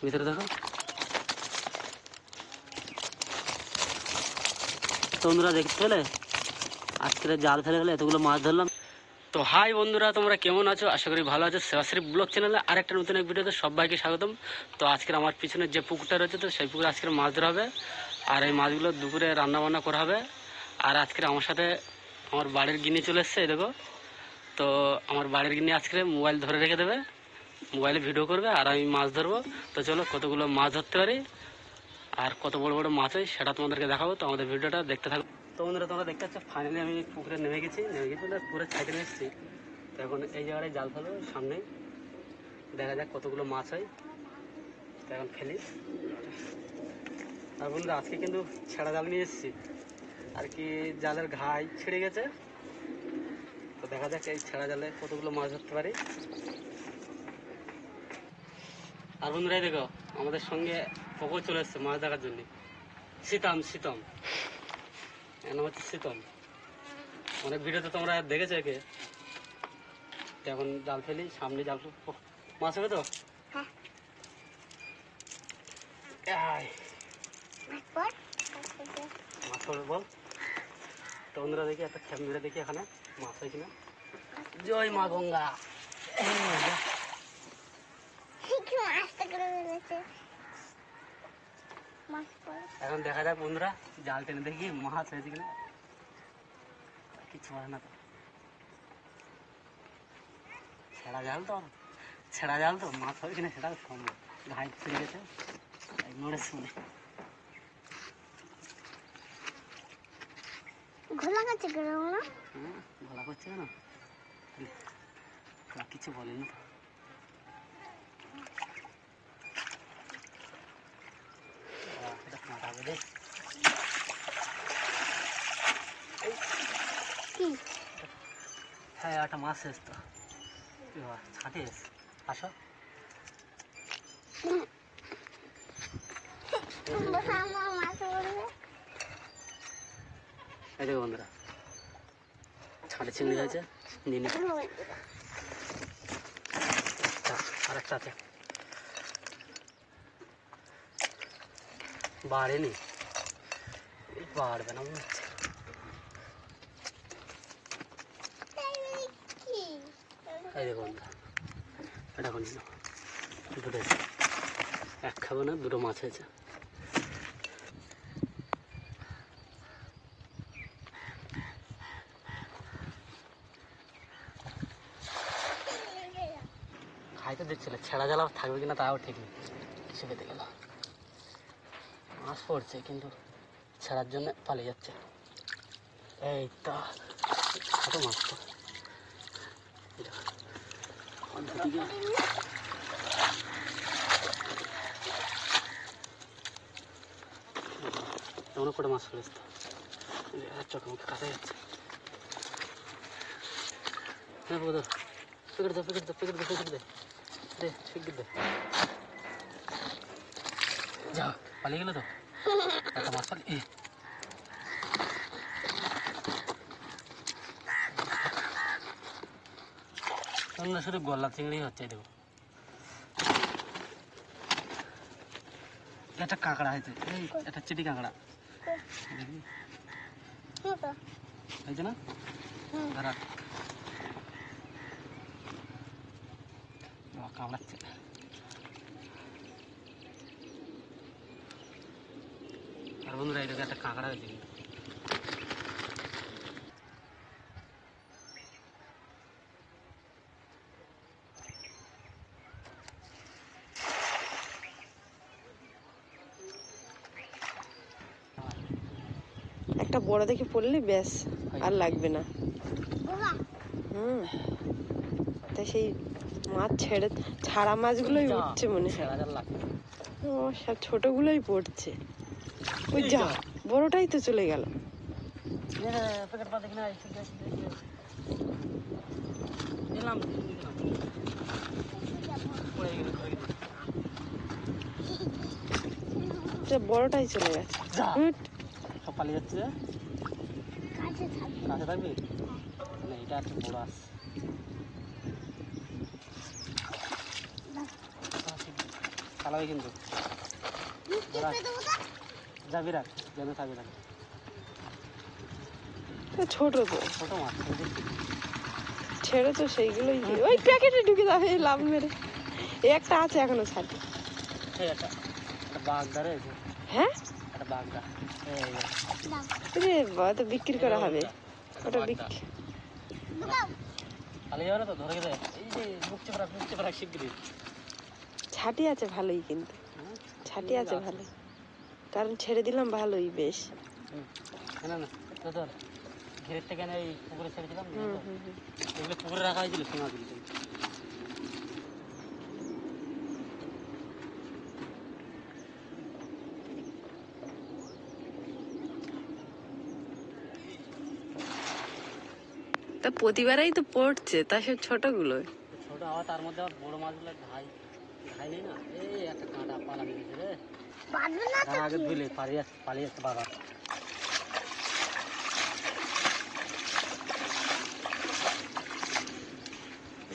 ভিতরে দেখো। বন্ধুরা দেখতে পেলে আজকের জাল ফেলে গেলে এতগুলো মাছ ধরলাম। তো হাই বন্ধুরা, তোমরা কেমন আছো? আশা করি ভালো আছো। সেবাশ্রী ব্লগ চ্যানেলে আরেকটা নতুন এক ভিডিওতে সবাইকে স্বাগতম। তো আজকের আমার পিছনে যে পুকুরটা রয়েছে, তো সেই পুকুরে আজকের মাছ ধরা হবে। আর এই মাছগুলো দুপুরে রান্নাবান্না করা হবে। আর আজকের আমার সাথে আমার বাড়ির গিনি চলে এসছে, এই দেখো। তো আমার বাড়ির গিনি আজকে মোবাইল ধরে রেখে দেবে, মোবাইলে ভিডিও করবে, আর আমি মাছ ধরবো। তো চলো কতগুলো মাছ ধরতে পারি আর কত বড় বড় মাছ হয় সেটা তোমাদেরকে দেখাবো। তো আমাদের ভিডিওটা দেখতে থাকো। তো বন্ধুরা তোমরা দেখতে পাচ্ছ, ফাইনালি আমি পুকুরে নেমে গেছি পুরো সাইডে নিয়ে এসেছি। তো এখন এই জায়গাটায় জাল ফেলবো, সামনে দেখা যাক কতগুলো মাছ হয়। তো এখন ফেলি। আর বন্ধুরা আজকে কিন্তু ছেঁড়া জাল নিয়ে এসেছি, আর কি জালের ঘাই ছিঁড়ে গেছে। তো দেখা যাক এই ছেঁড়া জালে কতগুলো মাছ ধরতে পারি। আর বন্ধুরা এই দেখো, আমাদের সঙ্গে পুকুর চলে এসছে মাছ দেখার জন্য। শীতম এর নাম হচ্ছে শীতম। অনেক ভিডিওতে তোমরা দেখেছো একে। এখন জাল ফেলি, সামনে জাল মাছ হবে তো। মাছ হবে বল। তো বন্ধুরা দেখি একটা খেপ মেরে দেখি এখানে মাছ হয় কিনা। জয় মা গঙ্গা। এখন দেখা যাক বন্ধুরা, জাল টেনে দেখি মাছ হয়েছে কিনা। কিছু হয় না তো, ছেঁড়া জাল তো মাছ হবে কিনা সেটা সম্ভব। ঘাই ছিঁড়ে গেছে, মরেছে মনে। ঘোলা করছে কেন? ঘোলা করছে কেন? কিছু বলেনি তো। হ্যাঁ একটা মাছ এসে তো ছাঁটে এসে আসো। এই দেখো বন্ধুরা, ছাঁটে চিংড়ি হয়েছে। আর একটা আছে, বাড়েনি, বাড়বে না মনে হচ্ছে। এই দেখো বন্ধুরা, এটা এখন দুটো এক খাবো না, দুটো মাছ হয়েছে। খাইতে দিচ্ছিল, ছেঁড়া জাল থাকবে কিনা তাও ঠিক নেই। শিখেতে গেল মাছ পড়ছে, কিন্তু ছেঁড়ার জন্য পালিয়ে যাচ্ছে। এই তো ছোটো মাছ তো। এমন করে মাছ ফেলেছে তো, চোখে মুখে কাটা যাচ্ছে। হ্যাঁ বদল, প্যাকেট দে শিগগির দে। যা পালিয়ে গেল তো একটা মাছ পালি। শুধু গলা চিংড়ি হচ্ছে। দেখো একটা কাঁকড়া হয়েছে, এই একটা চিটি কাঁকড়া হয়েছে না? ধরা কামড়াচ্ছে। আর বন্ধুরা এটাকে একটা কাঁকড়া হয়েছে কিন্তু। একটা বড় দেখে পড়লে ব্যাস আর লাগবে না। তাই সেই মাছ ছাড়া মাছগুলোই উঠছে মনে হয়। ও সব ছোটগুলোই পড়ছে। ওই যা বড়টাই তো চলে গেল। বড়টাই চলে গেছে। সব পালিয়ে যাচ্ছে। কাছে থাকবি না, এটা একটা বড় আসছে। পালাবে কিন্তু যাবি রাখ যেন থাকবে রাখ ছোট তো ছোটো মাছ ছেড়ে তো সেইগুলোই ওই প্যাকেটে ঢুকে যাবে লাভ মেরে একটা আছে এখনো ছাড়ি একটা বাগদা রয়েছে হ্যাঁ একটা বাগদা তো বিক্রি করা হবে ওটা বিক্রি পালিয়ে যাবে না তো ধরে গেলে এই যে মুখ চেপে রাখ শিগগিরি ছাটি আছে ভালোই কিন্তু ছাটি আছে ভালোই কারণ ছেড়ে দিলাম ভালোই বেশ না না তোর ঘিরের থেকে এই পুকুরে ছেড়েছিলাম এগুলো পুকুরে রাখা হয়েছিল সোনা কিন্তু তা প্রতিবারেই তো পড়ছে তা সব ছোটগুলো ছোট আবার তার মধ্যে আবার বড় মাছগুলো ঘাই ঘাই নেই না এই একটা কাঁটা পালামি গেছে রে আগে ধুলে পালিয়ে আসছে বাবা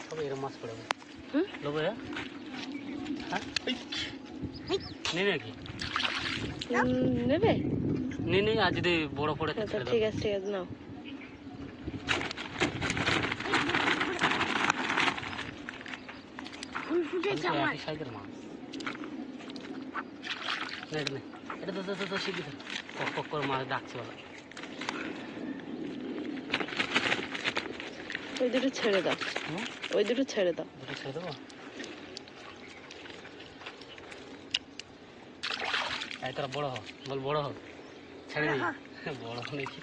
সব এরম মাছ পড়ে লোবো হ্যাঁ নেই নাকি নেবে নেই আর যদি বড় পড়ে ঠিক আছে নাও একই সাইজের মাছ এটা তো শিখি কক করে মাছ ডাকছে বলা ওই দুটো ছেড়ে দাও ওই দুটো ছেড়ে দাও দুটো ছেড়ে দেবো এই তোরা বড় হ বল বড় হ ছেড়ে দিই বড় নাকি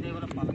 এগুলো পালা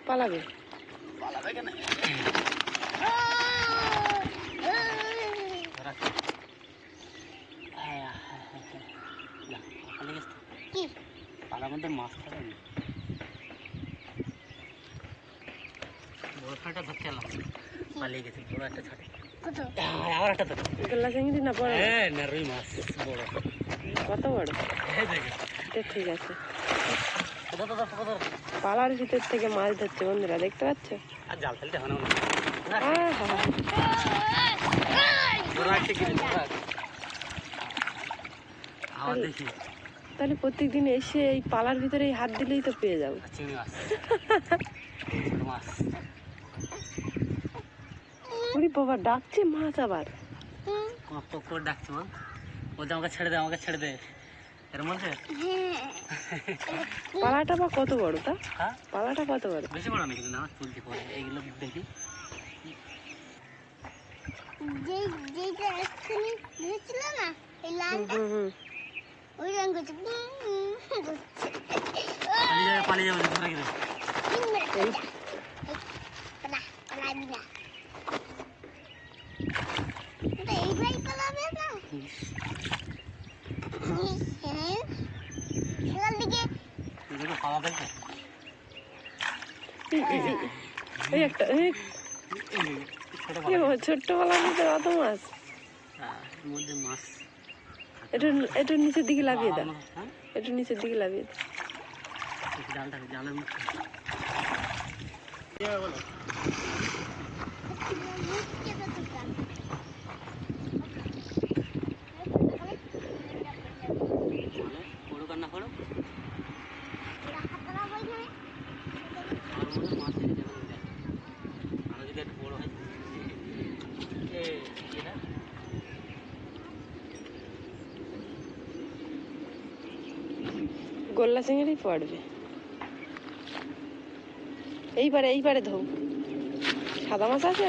পালাবে পালাবে কেন পালার মধ্যে মাছ থাকে না বড় ছাটা ধরতে এলাম পালিয়ে গেছে বড় একটা ছাটে আবার একটা তো গোল্লা চিংড়ি না বড় হ্যাঁ না রুই মাছ বড় কত বড় এই দেখে ঠিক আছে ধর পালার ভিতর থেকে মাছ ধরছে বন্ধুরা দেখতে পাচ্ছ আর জাল ফেলতে হয় না আবার দেখি তাহলে প্রত্যেকদিন এসে এই পালার ভিতরে হাত দিলেই তো পেয়ে যাবো চিংড়ি মাছ মাছ ওরে বাবা ডাকছে মাছ আবার কক করে ডাকছে বল বলছে আমাকে ছেড়ে দে এর মধ্যে পালাটা বা কত বড় তা হ্যাঁ পালাটা কত বড় বেশি বড় নাকি না তুলতে পরে এইগুলো দেখি পালিয়ে যাবে ধরে গেলে পালা দেখবে এই একটা ছোট্ট পালার ভিতরে অত মাছ এর মধ্যে মাছ একটু নিচের দিকে লাভিয়ে দাও একটু নিচের দিকে লাভিয়ে দাও জালের মুখ পড়ুক আর না পড়ুক আরো যদি একটু বড় হয় গোল্লা চিংড়ি পড়বে। এইবারে ধৌ। সাদা মাছ আছে?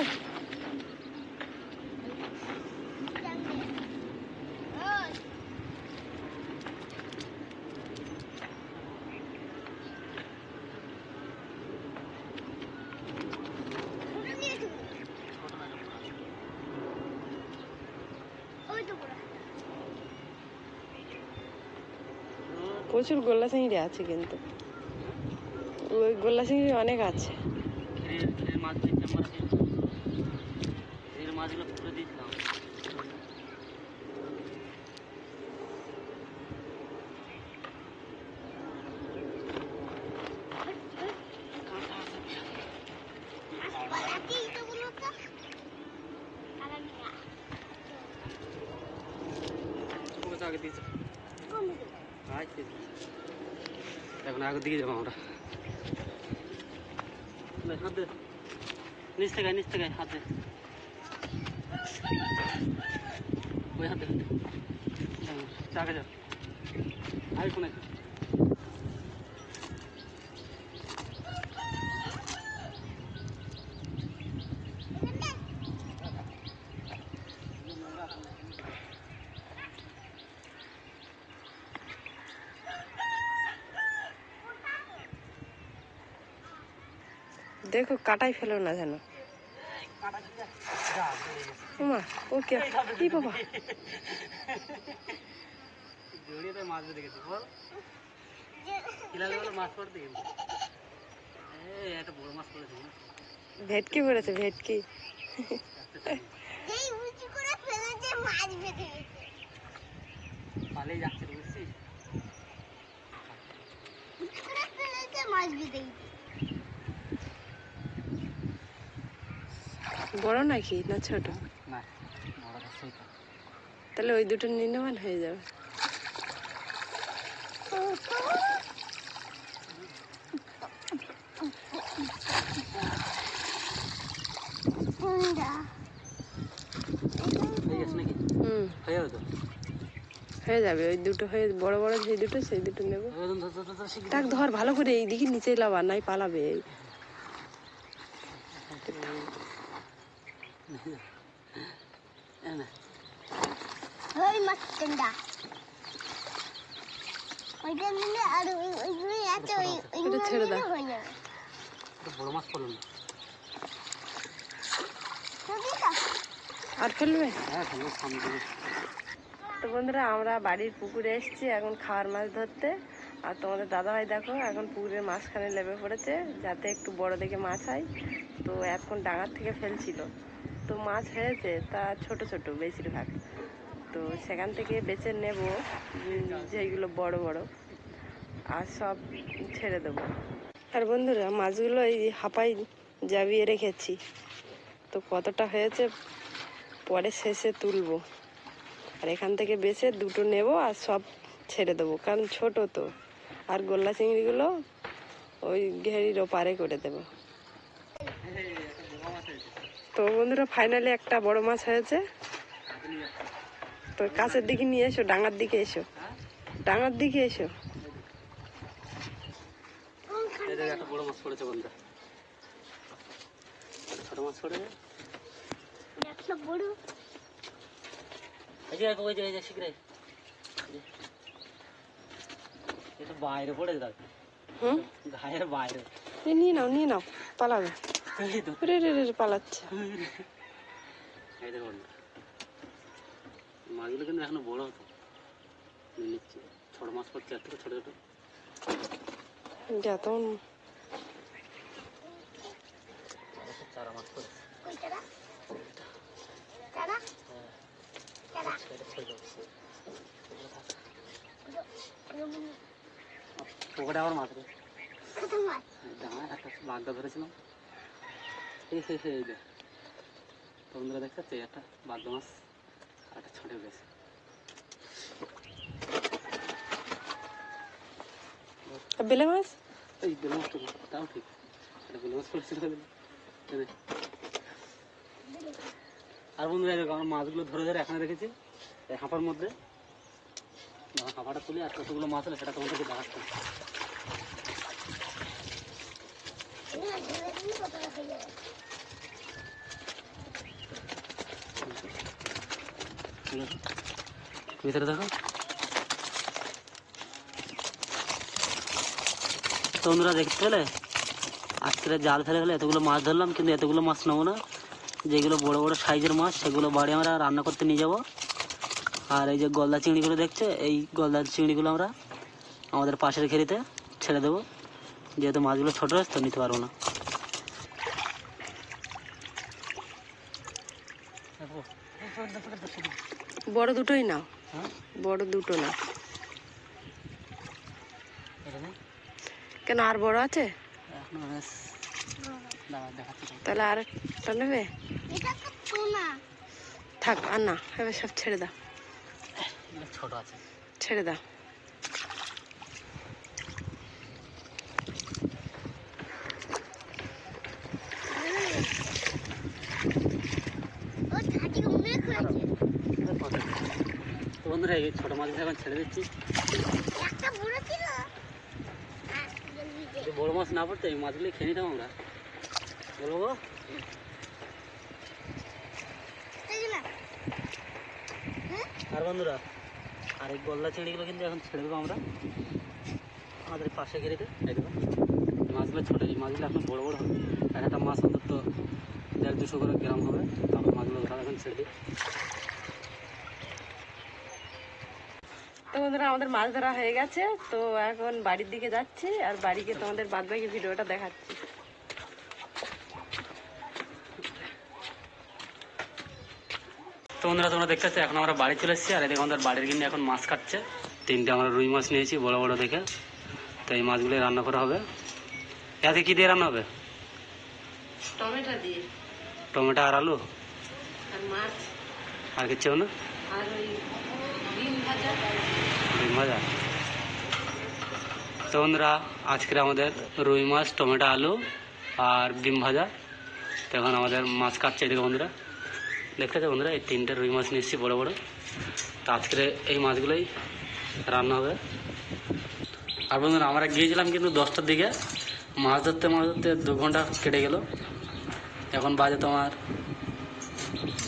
প্রচুর গোল্লা চিংড়ি আছে, কিন্তু ওই গোল্লা চিংড়ি অনেক আছে। মাছগুলো পুকুরে দিয়েছিলাম। আগে দিয়েছ এখন আগে দিয়ে যাবো আমরা। হাত দে, নিচ থেকে হাত দে, ওই হাত দে, চাকে যা আই ফোন। দেখো কাটাই ফেলো না যেন। মা ও কে কি বাবা জড়িয়ে তো মাছ দেখেছি বল কিলালে বলে মাছ পড়তে কিন্তু এই একটা বড় মাছ পড়েছে না। ভেটকি পড়েছে, ভেটকি। এই উঁচু করে ফেলেছে, মাছ বেঁধে গেছে। পালেই যাচ্ছে বুঝছিস, উঁচু করে ফেলেছে, মাছ বেঁধে গেছে। বড় নাকি না ছোট? না বড় ছোট। তাহলে ওই দুটো নির্ণমান হয়ে যাবে। হুম হয়ে যাবে, ওই দুটো হয়ে বড় বড় যে দুটো সেই দুটো নেবো। তাক ধর ভালো করে, এইদিকে নিচে লাবা নাই পালাবে। ওই মাছটা ওইটা নিলে আর ওইগুলো আছে, ওইগুলো ছেড়ে দাও। হয়ে যাবে। বড় মাছ পড়লো না। আর ফেলবে? হ্যাঁ ফেলবো সামনে দিকে। তো বন্ধুরা, আমরা বাড়ির পুকুরে এসেছি এখন খাওয়ার মাছ ধরতে। আর তোমাদের দাদাভাই দেখো এখন পুকুরের মাঝখানে লেবে পড়েছে, যাতে একটু বড় দেখে মাছ হয়। তো এখন ডাঙার থেকে ফেলছিল, তো মাছ হয়েছে তা ছোট ছোট বেশিরভাগ। তো সেখান থেকে বেছে নেব যেগুলো বড় বড়, আর সব ছেড়ে দেবো। আর বন্ধুরা, মাছগুলো এই হাঁপাই জাবিয়ে রেখেছি, তো কতটা হয়েছে পরে শেষে তুলবো। আর এখান থেকে বেছে দুটো নেব আর সব ছেড়ে দেবো, কারণ ছোট তো। আর গোল্লা চিংড়িগুলো ওই ঘেরির ওপারে করে দেবো। তো বন্ধুরা, ফাইনালি একটা বড় মাছ হয়েছে। তো কাছের দিকে নিয়ে এসো, ডাঙার দিকে এসো, ডাঙার দিকে এসো। একটা বড় মাছ পড়েছে বন্ধুরা, ছোট মাছ পড়েছে। একটা বড় শীঘ্রই এটা বাইরে পড়ে যাবে। হুম ঘায়ের বাইরে নিয়ে নাও পালাবে। রে রে রে পালাচ্ছে। মাছগুলো কিন্তু এখনো বড় হতো, নিচ্ছি ছোট মাছ পড়ছে, এর থেকে ছোট ছোট। যা তখন চারা মাছ পড়ছে। পকেটে আবার মাছ রয়েছে, একটা বাগদা ধরেছিলাম। এই যে বন্ধুরা দেখতে পাচ্ছি, একটা বাগদা মাছ আর একটা ছোট গেছে। বেলে মাছ, এই বেলে মাছটা তাও ঠিক, একটা বেলে মাছ পড়ছিল। আর বন্ধুরা দেখো, আমার মাছগুলো ধরে ধরে এখানে রেখেছি এই হাঁপার মধ্যে। হাঁপাটা তুলে আর কতগুলো মাছ হলে সেটা তোমাদেরকে দেখাচ্ছি। ভিতরে দেখো তো বন্ধুরা, দেখতে পেলে আজকে জাল ফেলে গেলে এতগুলো মাছ ধরলাম, কিন্তু এতগুলো মাছ নেবো না। যেগুলো বড় বড় সাইজের মাছ সেগুলো বাড়ি আমরা রান্না করতে নিয়ে যাব। আর এই যে গলদা চিংড়িগুলো দেখছে, এই গলদা চিংড়িগুলো আমরা আমাদের পাশের ঘেরিতে ছেড়ে দেবো, যেহেতু মাছগুলো ছোটো আছে তো নিতে পারবো না। বড় দুটোই নাও। হ্যাঁ, বড় দুটো না কেন, আর বড় আছে? তাহলে আর একটা নেবে? থাক আর না, এবার সব ছেড়ে দাও, ছোট আছে, ছেড়ে দাও। তো বন্ধুরা, এই ছোটো মাছ এখন ছেড়ে দিচ্ছি। যদি বড়ো মাছ না পড়তো এই মাছগুলি খেয়ে নিতাম আমরা, বলবো। আর বন্ধুরা, আর এই গলদা চিংড়িগুলো কিন্তু এখন ছেড়ে দেবো আমরা আমাদের পাশে ঘেরিতে। একদম মাছগুলো ছোটো, এই মাছগুলো এখন বড়ো বড়ো হবে। এক একটা মাছ অন্তত 150-200 করে গ্রাম হবে। তারপর মাছগুলো ধরা এখন ছেড়ে দিই। তো বন্ধুরা, আমাদের মাছ ধরা হয়ে গেছে, তো এখন বাড়ির দিকে যাচ্ছি, আর বাড়িকে তোমাদের বাদবাকি ভিডিওটা দেখাচ্ছি। তো বন্ধুরা, তোমরা দেখতে পাচ্ছ এখন আমরা বাড়ি চলে এসেছি। আর এদিকে আমাদের বাড়ির গিন্নি এখন মাছ কাটছে। 3টে আমরা রুই মাছ নিয়েছি বড় বড় দেখে। তো এই মাছগুলো রান্না করা হবে। এতে কী দিয়ে রান্না হবে? টমেটো দিয়ে, টমেটো আর আলু আর মাছ, আর কিচ্ছু না, আর ওই ডিম ভাজা। রুই ভাজা। তো বন্ধুরা, আজকের আমাদের রুই মাছ, টমেটো, আলু আর ডিম ভাজা। তো এখন আমাদের মাছ কাটছে এদিকে বন্ধুরা। দেখতেছো বন্ধুরা, এই 3টে রুই মাছ নিয়ে এসেছি বড়ো বড়ো। তো আজকের এই মাছগুলোই রান্না হবে। আর বন্ধুরা, আমরা গিয়েছিলাম কিন্তু 10টার দিকে মাছ ধরতে 2 ঘন্টা কেটে গেল। এখন বাজে তোমার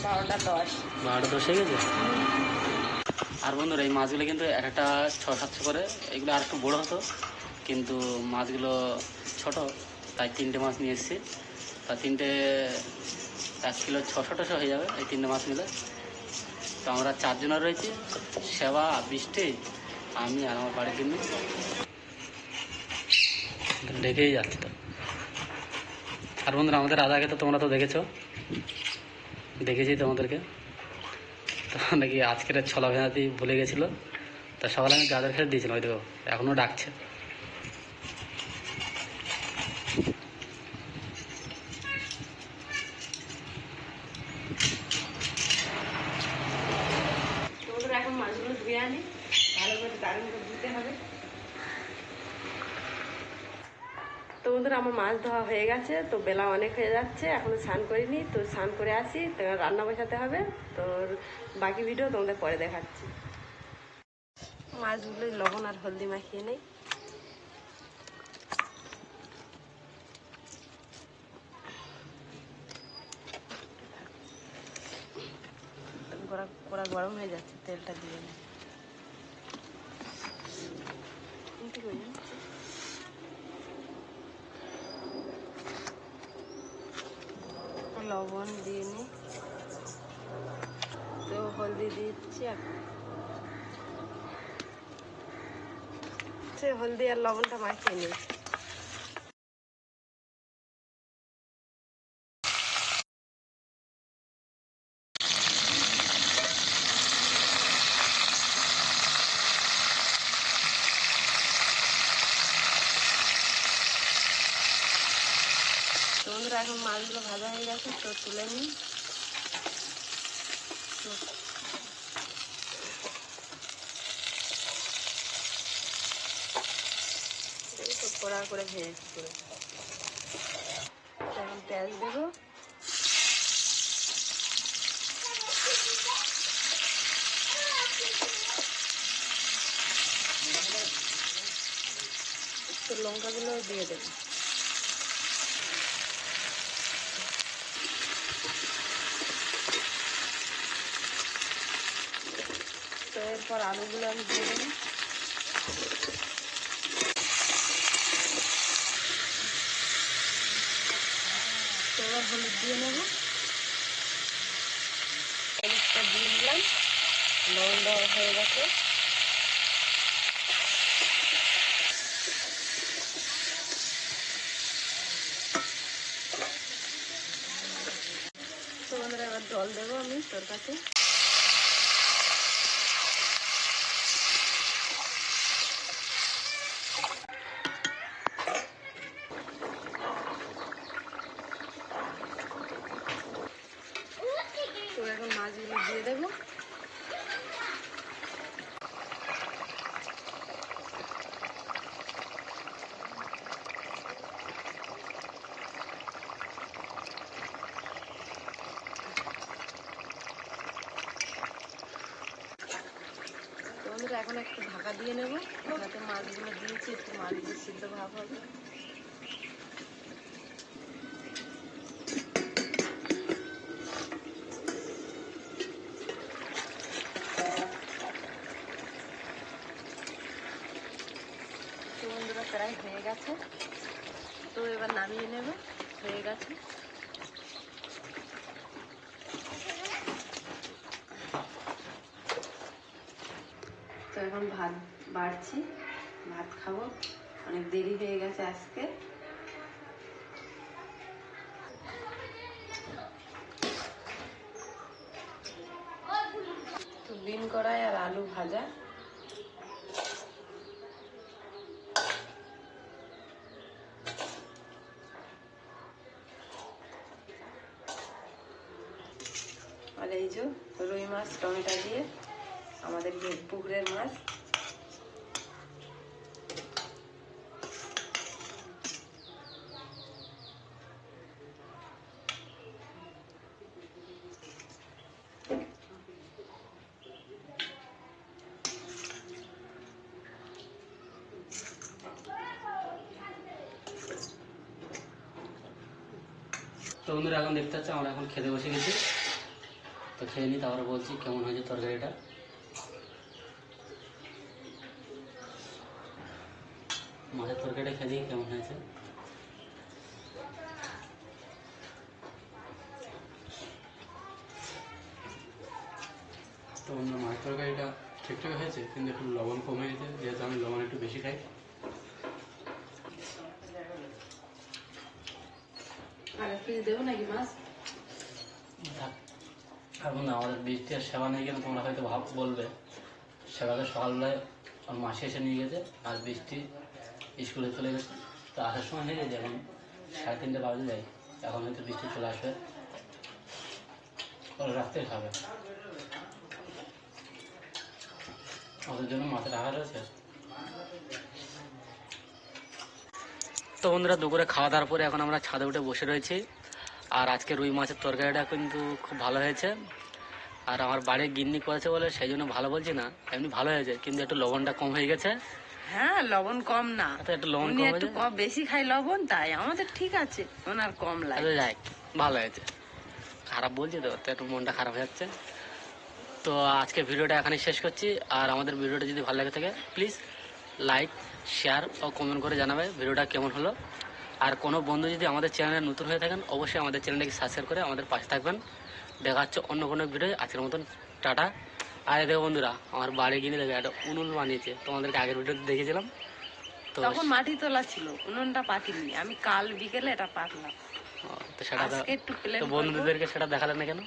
12টা 10 হয়ে গেছে। আর বন্ধুরা, এই মাছগুলো কিন্তু এক একটা 600-700 করে। এগুলো আর একটু বড়ো হতো, কিন্তু মাছগুলো ছোট, তাই 3টে মাছ নিয়ে এসেছি। তা 3টে 1 কিলো 600-800 হয়ে যাবে এই 3টে মাছ মিলে। তো আমরা 4 জনের রয়েছি, সেবা, বৃষ্টি, আমি আর আমার বাড়ির জন্য ডেকেই যাচ্ছে। তো আর বন্ধুরা, আমাদের রাজাকে তো তোমরা তো দেখেছো, দেখেছি তোমাদেরকে। তো নাকি আজকের ছোলা ভেজাতেই ভুলে গেছিলো। তা সকালে আমি গাজর খেতে দিয়েছিলাম, হয়তো এখনও ডাকছে। এখন মাছগুলো ধুয়ে আনি, ভালো করে দারুণ করে ধুতে হবে। তো বন্ধুরা, আমার মাছ ধোয়া হয়ে গেছে, তো বেলা অনেক হয়ে যাচ্ছে, এখনো স্নান করিনি। তো স্নান করে আসি, তো রান্না বসাতে হবে। তো বাকি ভিডিও তোমাদের পরে দেখাচ্ছি। মাছগুলো লবণ আর হলদি মাখিয়ে নেই। কড়া গরম হয়ে যাচ্ছে, তেলটা দিয়ে নিই। লবণ দিয়ে নিই, তো হলদি দিচ্ছি। সে হলদি আর লবণটা মাখিয়ে নিই। তো বন্ধুরা, এখন মাছগুলো ভাজা হয়ে গেছে, তো তুলে নিই। কড়া করে ভেজে করে এখন পেঁয়াজ দেবো, লঙ্কাগুলো দিয়ে দেবো। তো এরপর আলুগুলো আমি দিয়ে দেবো। তো এবার হলুদ দিয়ে নেবো, হলুদটা দিয়ে দিলাম, লবণ দেওয়া হয়ে গেছে। তো বন্ধুরা এবার জল দেবো আমি তরকারিতে। তো এখন মাছগুলো দিয়ে দেবো। তো বন্ধুরা এখন একটু ঢাকা দিয়ে নেব, যাতে মাছগুলো দিয়েছি একটু মাছগুলো সিদ্ধ ভাব হবে। তো বন্ধুরা প্রায় হয়ে গেছে, তো এবার নামিয়ে নেবে, হয়ে গেছে। তো এখন ভাত বাড়ছি, ভাত খাবো, অনেক দেরি হয়ে গেছে আজকে। তো বিন কড়াই আর আলু ভাজা। আর এই যে রুই মাছ টমেটো দিয়ে, আমাদের পুকুরের মাছ। তো বন্ধুরা এখন দেখতে পাচ্ছি আমরা এখন খেতে বসে গেছি। তো খেয়ে নিই, তারপরে বলছি কেমন হয়েছে তরকারিটা। মাছের তরকারিটা খেয়ে দিই কেমন হয়েছে। তো বন্ধুরা মাছের তরকারিটা ঠিকঠাক হয়েছে, কিন্তু একটু লবণ কম হয়ে গেছে, যেহেতু আমি লবণ একটু বেশি খাই। আর একটু দেবো নাকি মাছ? এখন আমাদের বৃষ্টি আর সেবা নেই কেন তোমরা হয়তো বলবে, সেবাতে সকালবেলায় ওর মাসি এসে নিয়ে গেছে আর বৃষ্টি স্কুলে চলে গেছে। তো আসার সময় হয়ে গেছে, এখন 3:30 বাজে যায়, এখন হয়তো বৃষ্টি চলে আসবে, ওরা রাখতে খাবে, ওদের জন্য মাছের রাখা রয়েছে। তো বন্ধুরা দুপুরে খাওয়া দাওয়ার পরে এখন আমরা ছাদে উঠে বসে রয়েছি। আর আজকে রুই মাছের তরকারিটা কিন্তু খুব ভালো হয়েছে। আর আমার বাড়ির গিন্নি করেছে বলে সেই জন্য ভালো বলছি না, এমনি ভালো হয়েছে, কিন্তু একটু লবণটা কম হয়ে গেছে। হ্যাঁ লবণ কম না, একটু লবণ উনি কম একটু হয়েছে। কম বেশি খাই লবণ, তাই আমাদের ঠিক আছে, ওনার কম লাগে। যাই ভালো হয়েছে, খারাপ বলছি তো, তো একটু মনটা খারাপ হয়ে যাচ্ছে। তো আজকে ভিডিওটা এখানে শেষ করছি। আর আমাদের ভিডিওটা যদি ভালো লাগে থাকে প্লিজ লাইক শেয়ার ও কমেন্ট করে জানাবে ভিডিওটা কেমন হলো। আর কোনো বন্ধু যদি আমাদের চ্যানেলে নতুন হয়ে থাকেন অবশ্যই আমাদের চ্যানেলটাকে সাবস্ক্রাইব করে আমাদের পাশে থাকবেন। দেখা হচ্ছে অন্য কোনো ভিডিও। আজকের মতন টাটা। আর দেখো বন্ধুরা, আমার বাড়ি গিয়ে দেখো একটা উনুন বানিয়েছে, তোমাদেরকে আগের ভিডিওতে দেখেছিলাম। তো তখন মাটি তোলা ছিল, উনুনটা পাতিনি, আমি কাল বিকেলে এটা পাতলাম। তো সেটা আজকে একটু প্লেন তো বন্ধুদেরকে সেটা দেখালেন না কেন?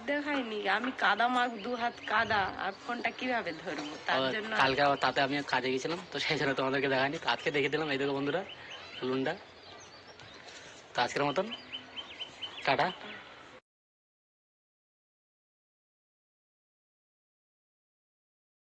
দেখাইনি, আমি কাদা মাখ, 2 হাত কাদা, আর ফোনটা কিভাবে ধরবো, তার জন্য। কালকে আবার তাতে আমি কাজে গেছিলাম, তো সেই জন্য তোমাদেরকে দেখাইনি। তো আজকে দেখে দিলাম, এই দেখো বন্ধুরা উলুনটা। তো আজকের মতন টাটা।